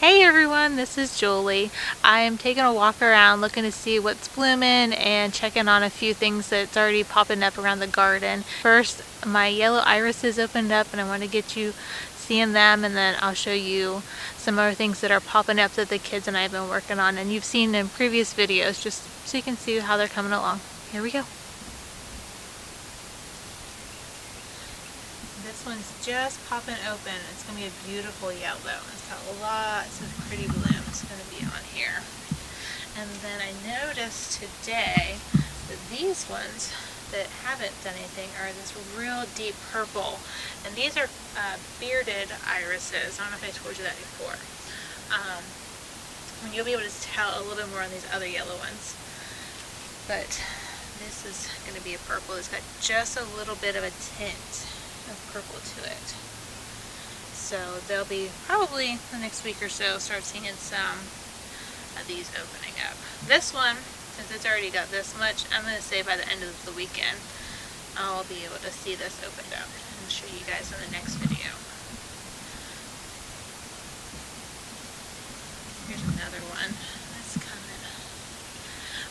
Hey everyone, this is Julie. I am taking a walk around looking to see what's blooming and checking on a few things that's already popping up around the garden. First, my yellow irises opened up and I want to get you seeing them, and then I'll show you some other things that are popping up that the kids and I have been working on and you've seen in previous videos, just so you can see how they're coming along. Here we go. This one's just popping open. It's going to be a beautiful yellow. It's got lots of pretty blooms going to be on here. And then I noticed today that these ones that haven't done anything are this real deep purple. And these are bearded irises. I don't know if I told you that before. And you'll be able to tell a little bit more on these other yellow ones. But this is going to be a purple. It's got just a little bit of a tint of purple to it. So they'll be probably the next week or so start seeing some of these opening up. This one, since it's already got this much, I'm going to say by the end of the weekend I'll be able to see this opened up and show you guys in the next video. Here's another one that's coming.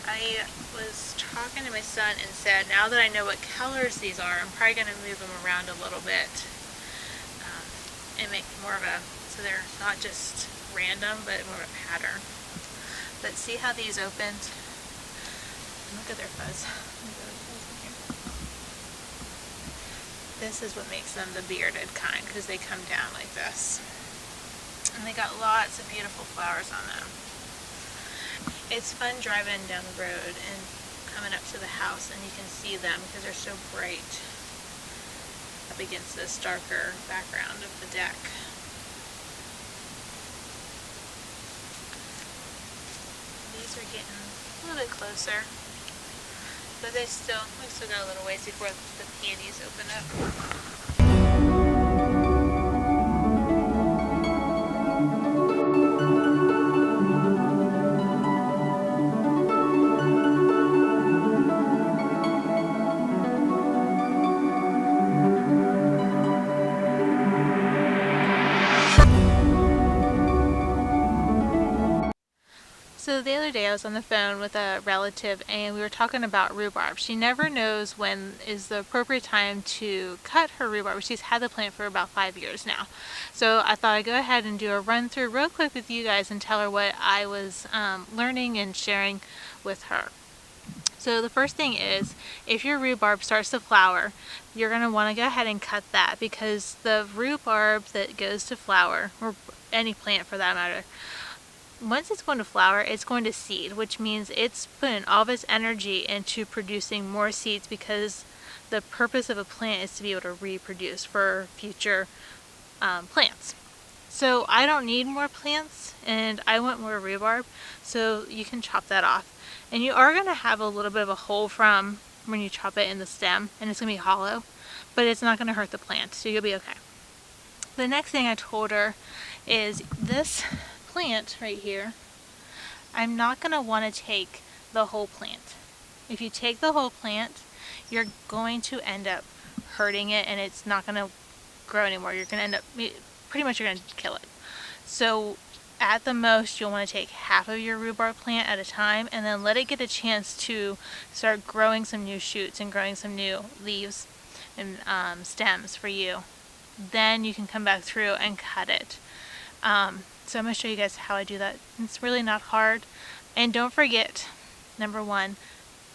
I was talking to my son and said, now that I know what colors these are, I'm probably going to move them around a little bit and make more of a, so they're not just random, but more of a pattern. But see how these opened? Look at their fuzz. This is what makes them the bearded kind, because they come down like this. And they got lots of beautiful flowers on them. It's fun driving down the road and coming up to the house and you can see them because they're so bright up against this darker background of the deck. These are getting a little bit closer, but we still got a little ways before the peonies open up. So the other day I was on the phone with a relative and we were talking about rhubarb. She never knows when is the appropriate time to cut her rhubarb. She's had the plant for about 5 years now. So I thought I'd go ahead and do a run through real quick with you guys and tell her what I was learning and sharing with her. So the first thing is, if your rhubarb starts to flower, you're going to want to go ahead and cut that, because the rhubarb that goes to flower, or any plant for that matter, once it's going to flower, it's going to seed, which means it's putting all of its energy into producing more seeds, because the purpose of a plant is to be able to reproduce for future plants. So I don't need more plants and I want more rhubarb, so you can chop that off. And you are going to have a little bit of a hole from when you chop it in the stem, and it's going to be hollow, but it's not going to hurt the plant, so you'll be okay. The next thing I told her is this plant right here, I'm not going to want to take the whole plant. If you take the whole plant, you're going to end up hurting it and it's not going to grow anymore. You're going to end up, pretty much you're going to kill it. So at the most, you'll want to take half of your rhubarb plant at a time and then let it get a chance to start growing some new shoots and growing some new leaves and stems for you. Then you can come back through and cut it. So I'm going to show you guys how I do that. It's really not hard. And don't forget, number one,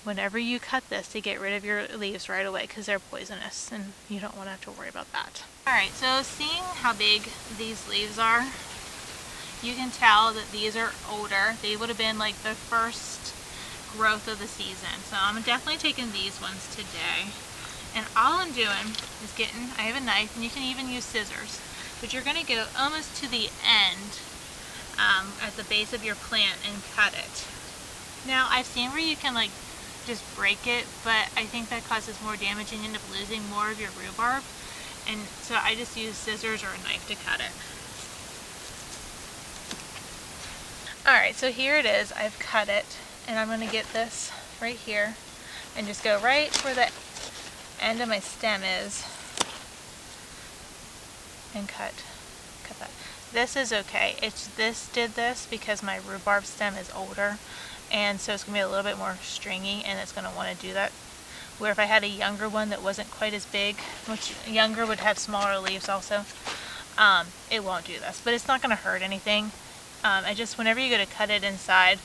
whenever you cut this, to get rid of your leaves right away, because they're poisonous and you don't want to have to worry about that. Alright, so seeing how big these leaves are, you can tell that these are older. They would have been like the first growth of the season. So I'm definitely taking these ones today. And all I'm doing is I have a knife, and you can even use scissors. But you're going to go almost to the end at the base of your plant and cut it. Now I've seen where you can like just break it, but I think that causes more damage and you end up losing more of your rhubarb. And so I just use scissors or a knife to cut it. Alright, so here it is. I've cut it, and I'm going to get this right here and just go right where the end of my stem is and cut cut that. This is okay. This did this because my rhubarb stem is older, and so it's going to be a little bit more stringy, and it's going to want to do that. Where if I had a younger one that wasn't quite as big, which younger would have smaller leaves also, it won't do this. But it's not going to hurt anything. I just, whenever you go to cut it inside,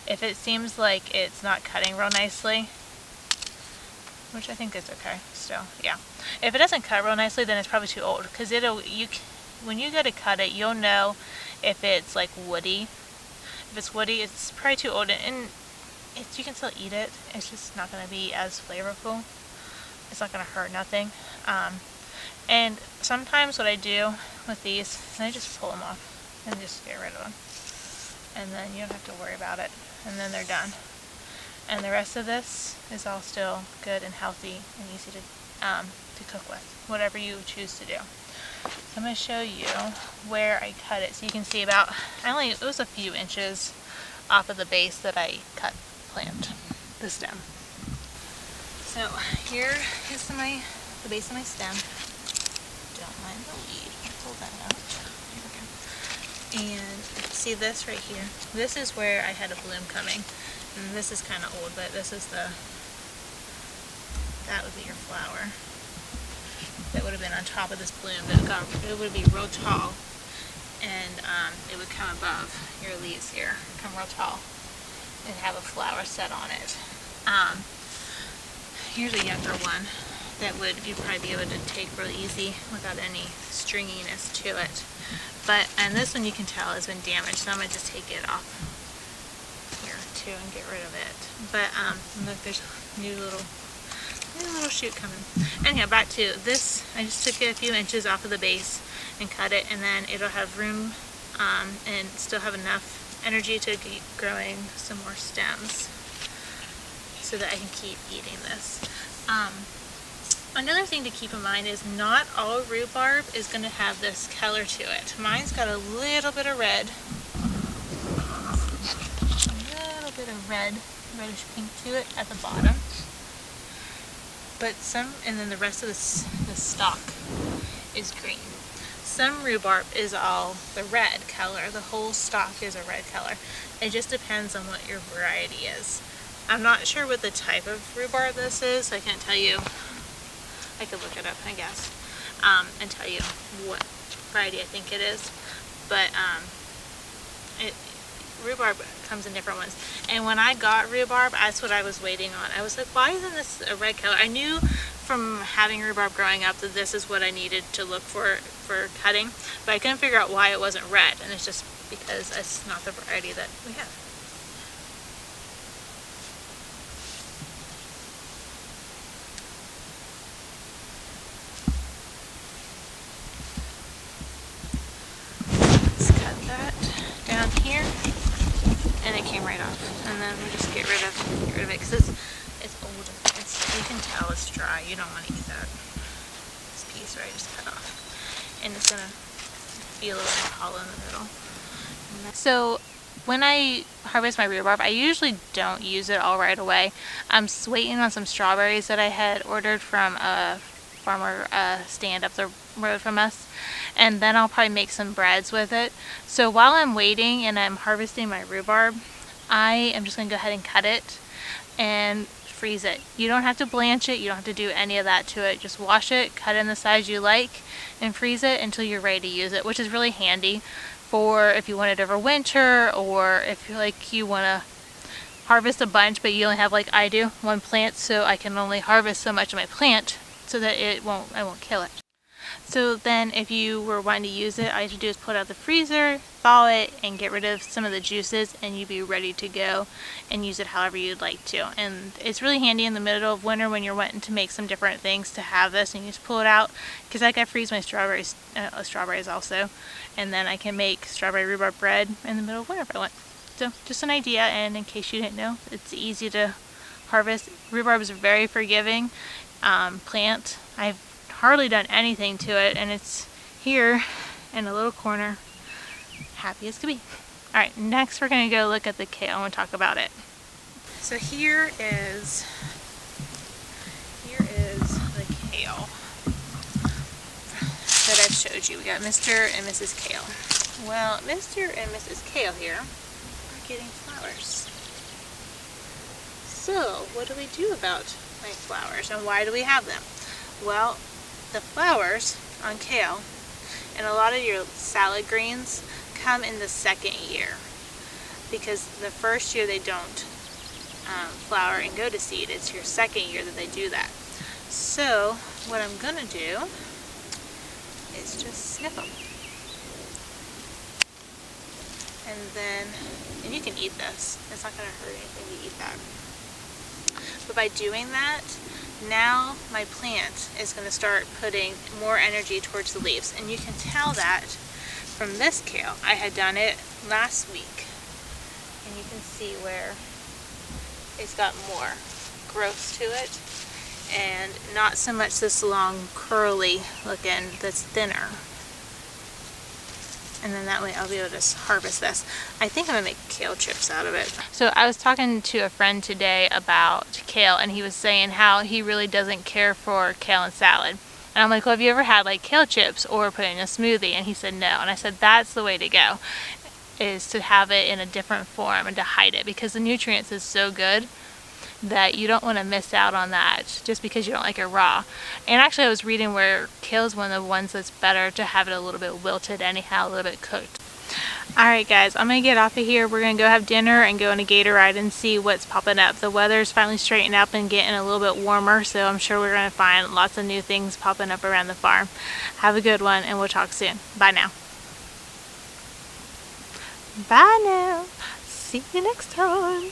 if it seems like it's not cutting real nicely, which I think is okay still, yeah. If it doesn't cut real nicely, then it's probably too old, because when you go to cut it, you'll know if it's like woody. If it's woody, it's probably too old, and you can still eat it. It's just not going to be as flavorful. It's not going to hurt nothing. And sometimes what I do with these is I just pull them off and just get rid of them, and then you don't have to worry about it, and then they're done. And the rest of this is all still good and healthy and easy to cook with, whatever you choose to do. So I'm going to show you where I cut it, so you can see it was a few inches off of the base that I cut the stem. So here is the base of my stem. Don't mind the weed. I'll pull that out. There we go. And see this right here? This is where I had a bloom coming. And this is kind of old, but this is that would be your flower. That would have been on top of this bloom. It would be real tall, and it would come above your leaves here, come real tall, and have a flower set on it. Here's a younger one that you'd probably be able to take real easy without any stringiness to it. And this one you can tell has been damaged, so I'm going to just take it off here too and get rid of it. But look, there's a new little shoot coming. Anyhow, back to this. I just took it a few inches off of the base and cut it, and then it'll have room and still have enough energy to keep growing some more stems so that I can keep eating this. Another thing to keep in mind is not all rhubarb is going to have this color to it. Mine's got a little bit of red. A little bit of reddish pink to it at the bottom. But and then the rest of the stalk is green. Some rhubarb is all the red color. The whole stalk is a red color. It just depends on what your variety is. I'm not sure what the type of rhubarb this is. I can't tell you. I could look it up, I guess, and tell you what variety I think it is. But rhubarb comes in different ones. And when I got rhubarb, that's what I was waiting on. I was like, why isn't this a red color? I knew from having rhubarb growing up that this is what I needed to look for cutting, but I couldn't figure out why it wasn't red, and it's just because it's not the variety that we have. Let's cut that down here, and it came right off. And then we just get rid of it because it's old. You can tell it's dry. You don't want to eat that. This piece right, just cut off, and it's gonna be a little bit hollow in the middle. So when I harvest my rhubarb, I usually don't use it all right away. I'm waiting on some strawberries that I had ordered from a farmer stand up the road from us, and then I'll probably make some breads with it. So while I'm waiting and I'm harvesting my rhubarb, I am just going to go ahead and cut it and freeze it. You don't have to blanch it, you don't have to do any of that to it. Just wash it, cut it in the size you like, and freeze it until you're ready to use it, which is really handy for if you want it over winter, or if you want to harvest a bunch but you only have, like I do, one plant, so I can only harvest so much of my plant so that I won't kill it. So then if you were wanting to use it, all you have to do is pull it out of the freezer, thaw it, and get rid of some of the juices, and you'd be ready to go and use it however you'd like to. And it's really handy in the middle of winter when you're wanting to make some different things to have this, and you just pull it out, because I freeze my strawberries also, and then I can make strawberry rhubarb bread in the middle of winter if I want. So just an idea, and in case you didn't know, it's easy to harvest. Rhubarb is a very forgiving plant. I've hardly done anything to it, and it's here in a little corner, happy as could be. Alright, next we're going to go look at the kale and talk about it. So here is the kale. that I've showed you. We got Mr. and Mrs. Kale. Well, Mr. and Mrs. Kale here are getting flowers. So, what do we do about my flowers, and why do we have them? Well, the flowers on kale and a lot of your salad greens come in the second year, because the first year they don't flower and go to seed. It's your second year that they do that. So what I'm gonna do is just snip them, and you can eat this. It's not gonna hurt anything to eat that. But by doing that, now my plant is going to start putting more energy towards the leaves, and you can tell that from this kale. I had done it last week, and you can see where it's got more growth to it, and not so much this long curly looking that's thinner. And then that way I'll be able to harvest this. I think I'm going to make kale chips out of it. So I was talking to a friend today about kale, and he was saying how he really doesn't care for kale and salad. And I'm like, well, have you ever had like kale chips or put it in a smoothie? And he said no. And I said, that's the way to go, is to have it in a different form and to hide it, because the nutrients is so good that you don't want to miss out on that just because you don't like it raw. And actually I was reading where kale is one of the ones that's better to have it a little bit wilted anyhow, a little bit cooked. Alright guys, I'm going to get off of here. We're going to go have dinner and go on a gator ride and see what's popping up. The weather's finally straightened up and getting a little bit warmer, so I'm sure we're going to find lots of new things popping up around the farm. Have a good one, and we'll talk soon. Bye now. Bye now. See you next time.